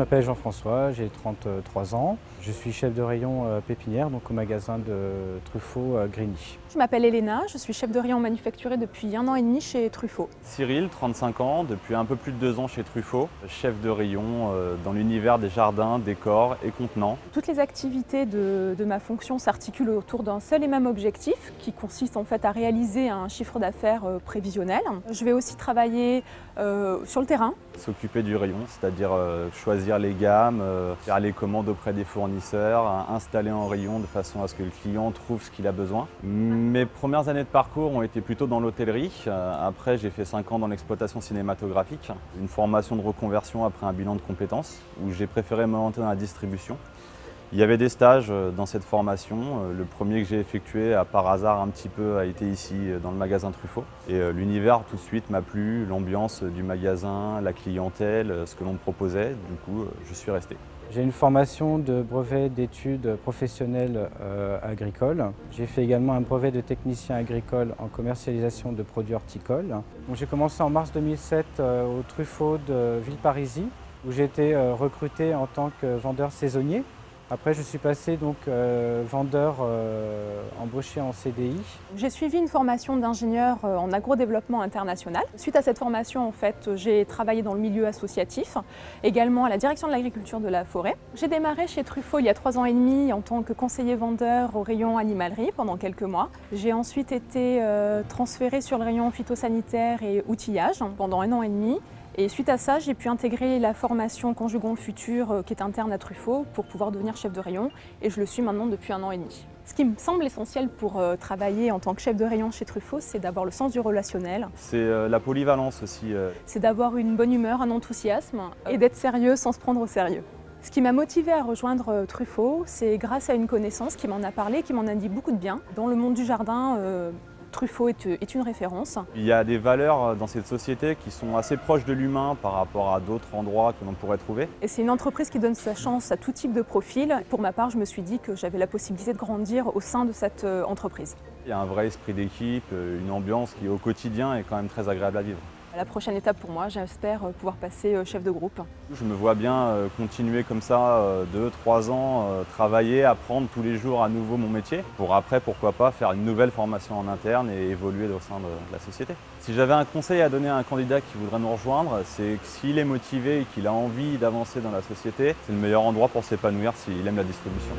m'appelle Jean-François, j'ai 33 ans. Je suis chef de rayon pépinière donc au magasin de Truffaut à Grigny. Je m'appelle Elena, je suis chef de rayon manufacturé depuis 1 an et demi chez Truffaut. Cyril, 35 ans, depuis un peu plus de 2 ans chez Truffaut, chef de rayon dans l'univers des jardins, décors et contenants. Toutes les activités de ma fonction s'articulent autour d'un seul et même objectif qui consiste en fait à réaliser un chiffre d'affaires prévisionnel. Je vais aussi travailler sur le terrain. S'occuper du rayon, c'est-à-dire choisir les gammes, faire les commandes auprès des fournisseurs, installer en rayon de façon à ce que le client trouve ce qu'il a besoin. Mes premières années de parcours ont été plutôt dans l'hôtellerie. Après, j'ai fait 5 ans dans l'exploitation cinématographique, une formation de reconversion après un bilan de compétences où j'ai préféré me lancer dans la distribution. Il y avait des stages dans cette formation. Le premier que j'ai effectué, par hasard un petit peu, a été ici dans le magasin Truffaut. Et l'univers tout de suite m'a plu, l'ambiance du magasin, la clientèle, ce que l'on me proposait. Du coup, je suis resté. J'ai une formation de brevet d'études professionnelles agricoles. J'ai fait également un brevet de technicien agricole en commercialisation de produits horticoles. J'ai commencé en mars 2007 au Truffaut de Villeparisis où j'ai été recruté en tant que vendeur saisonnier. Après, je suis passé donc vendeur embauché en CDI. J'ai suivi une formation d'ingénieur en agrodéveloppement international. Suite à cette formation, en fait, j'ai travaillé dans le milieu associatif, également à la direction de l'agriculture de la forêt. J'ai démarré chez Truffaut il y a 3 ans et demi en tant que conseiller vendeur au rayon animalerie pendant quelques mois. J'ai ensuite été transférée sur le rayon phytosanitaire et outillage pendant 1 an et demi. Et suite à ça, j'ai pu intégrer la formation Conjugons le futur qui est interne à Truffaut pour pouvoir devenir chef de rayon et je le suis maintenant depuis 1 an et demi. Ce qui me semble essentiel pour travailler en tant que chef de rayon chez Truffaut, c'est d'avoir le sens du relationnel. C'est la polyvalence aussi. C'est d'avoir une bonne humeur, un enthousiasme et d'être sérieux sans se prendre au sérieux. Ce qui m'a motivée à rejoindre Truffaut, c'est grâce à une connaissance qui m'en a parlé, qui m'en a dit beaucoup de bien. Dans le monde du jardin, Truffaut est une référence. Il y a des valeurs dans cette société qui sont assez proches de l'humain par rapport à d'autres endroits que l'on pourrait trouver. Et c'est une entreprise qui donne sa chance à tout type de profil. Pour ma part, je me suis dit que j'avais la possibilité de grandir au sein de cette entreprise. Il y a un vrai esprit d'équipe, une ambiance qui au quotidien est quand même très agréable à vivre. La prochaine étape pour moi, j'espère pouvoir passer chef de groupe. Je me vois bien continuer comme ça 2-3 ans, travailler, apprendre tous les jours à nouveau mon métier pour après, pourquoi pas, faire une nouvelle formation en interne et évoluer au sein de la société. Si j'avais un conseil à donner à un candidat qui voudrait nous rejoindre, c'est que s'il est motivé et qu'il a envie d'avancer dans la société, c'est le meilleur endroit pour s'épanouir s'il aime la distribution.